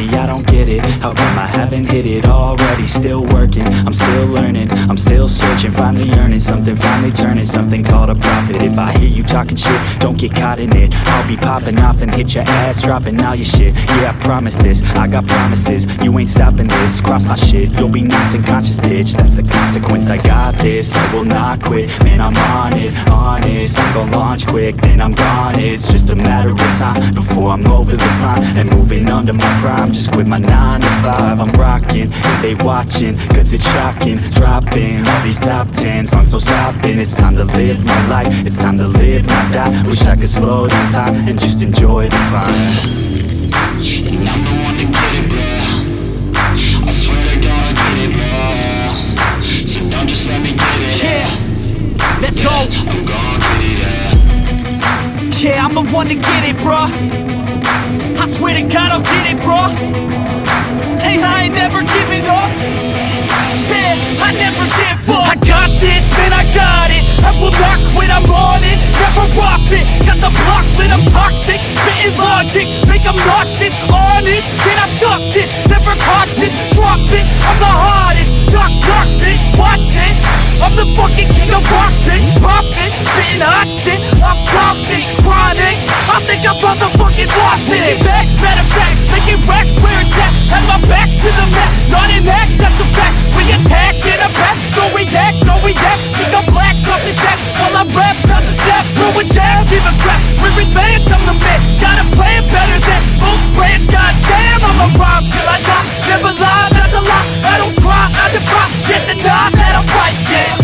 see, I don't get it. How come I haven't hit it already? Still working, I'm still learning, I'm still searching, finally earning something, finally turning something called a profit. If I hear you talking shit, don't get caught in it. I'll be popping off and hit your ass, dropping all your shit. Yeah, I promise this, I got promises. You ain't stopping this, cross my shit, you'll be knocked unconscious, bitch. That's the consequence, I got this, I will not quit. Man, I'm on it, honest. I'm gon' launch quick, then I'm gone. It's just a matter of time before I'm over the climb and moving under my prime. Just quit my 9 to 5, I'm rocking, and they watching, cause it's shocking. Dropping all these top 10 songs, so stopping. It's time to live my life, it's time to live, not die. Wish I could slow down time and just enjoy the climb. And I'm the one to get it, bro. I swear to God I get it, bro. So don't just let me get it. Yeah, let's go. I'm gon' get it, yeah, I'm the one to get it, bro. I swear to God I'll get it, bro. Hey, I ain't never giving up. Yeah, I never give up. I got this, man, I got it. I will not quit, I'm on it. Never off it. Got the block lit, I'm toxic. Spitting logic, make them nauseous. Honest, can I stop this? Never cautious, drop it. I'm the hardest. Knock, knock, bitch, watch it. I'm the fucking king of rock, bitch. Profit, spitting hot shit. Off topic, chronic. I think I'm motherfucking lost it. Making back, matter of fact, making racks where it's at. Had my back to the mat, not an act, that's a fact. We attack in a back, don't react, no react. Think I'm black, off his back, while I rap, not to step. Throw a jab, give a crap. We're advanced, I'm the man. Gotta play it better than most brands. Goddamn, I'm a rhyme till I die. Never lie, that's a lie. I don't try, I defy. Yes and nah, that I'm right, yeah.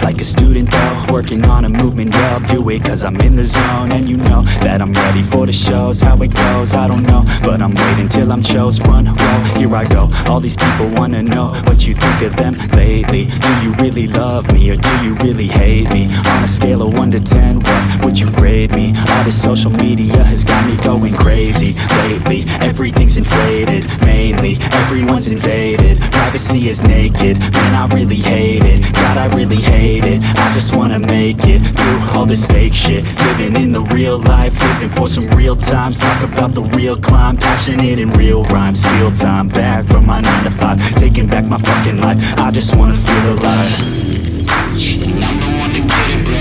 Like a student though, working on a movement, yeah, I'll do it cause I'm in the zone. And you know that I'm ready for the shows. How it goes, I don't know, but I'm waiting till I'm chose. One row, here I go. All these people wanna know what you think of them lately. Do you really love me or do you really hate me? On a scale of 1 to 10, what would you grade me? All this social media has got me going crazy lately. Everything's inflated, mainly everyone's invaded. Privacy is naked, man, I really hate it. God, I really hate it. I just wanna make it through all this fake shit. Living in the real life, living for some real times. Talk about the real climb, passionate in real rhymes. Steal time back from my 9 to 5, taking back my fucking life. I just wanna feel alive. And I'm the one to get it, bro.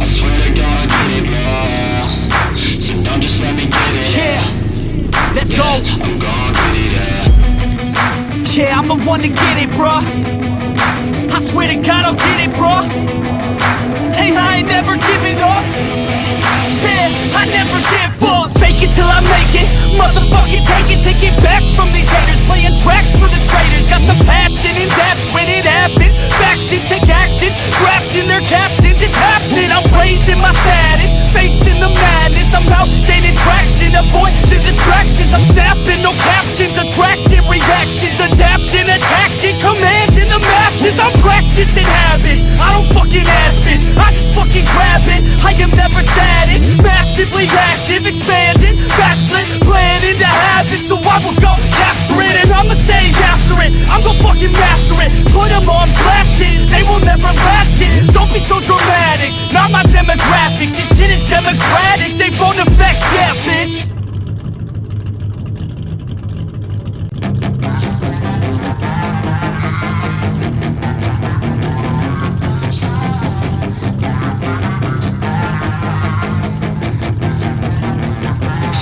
I swear to God I get it, bro. So don't just let me get it. Yeah, let's go. I'm gon' get it, yeah, I'm the one to get it, bro. I swear to God I'll get it, bro. Hey, I ain't never giving up. Yeah, I never give up. Fake it till I make it. Motherfucking take it back from these haters. Playing tracks for the traitors. Got the passion in depths when it happens. Factions take actions, drafting their captains. It's happening, I'm raising my status. Facing the madness, I'm out gaining traction. Avoid the distractions, I'm snapping, no captions. Attracting reactions, adapting, attacking, commanding the masses. I'm practicing habits, I don't fucking ask bitch. I just fucking grab it, I am never static. Massively active, expanding, backslid, planning to have it. So I will go capture it and I'ma stay after it. I'm gon' fucking master it, put them on blast it. They will never last it, don't be so dramatic. Not my demographic, this shit is democratic. They phone effects, yeah bitch.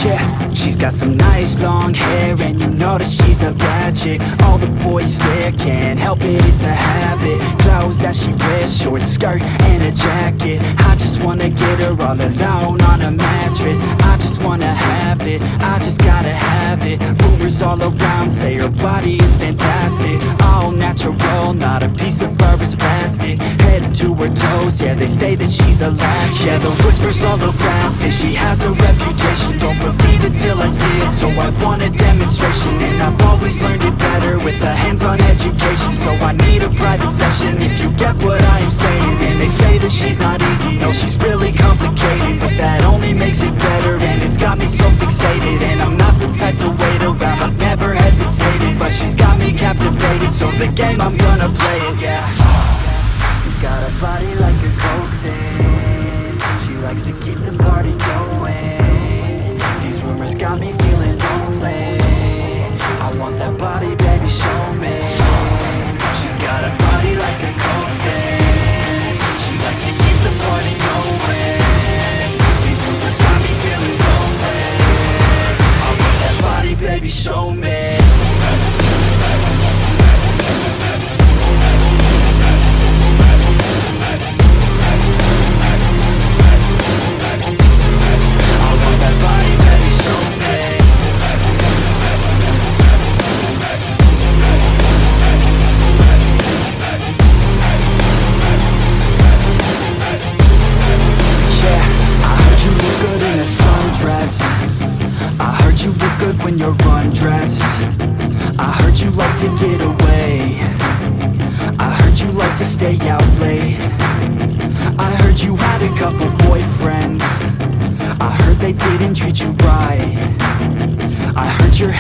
Yeah, she's got some nice long hair and you know that she's a bad chick. All the boys stare, can't help it, it's a habit. Clothes that she wears, short skirt and a jacket. I just wanna get her all alone on a mattress. I just wanna have it, I just gotta have it. Rumors all around say her body is fantastic. All natural, not a piece of fur is plastic. Head to her toes, yeah, they say that she's a latch. Yeah, those whispers all around say she has a reputation. Don't believe it till I see it, so I want a demonstration. And I've always learned it better with a hands-on education. So I need a private session if you get what I am saying. And they say that she's not easy, no, she's really complicated. But that only makes it better, and it's got me so fixated. And I'm not the type to wait around, I've never hesitated. hated, but she's got me captivated. So the game, I'm gonna play it, yeah. Got a body like a coke thing. She likes to keep the party going. These rumors got me feeling lonely. I want that body, baby, show me. She's got a body like a coke thing. She likes to keep the party going. These rumors got me feeling lonely. I want that body, baby, show me. When you're undressed, I heard you like to get away. I heard you like to stay out late. I heard you had a couple boyfriends. I heard they didn't treat you right. I heard you're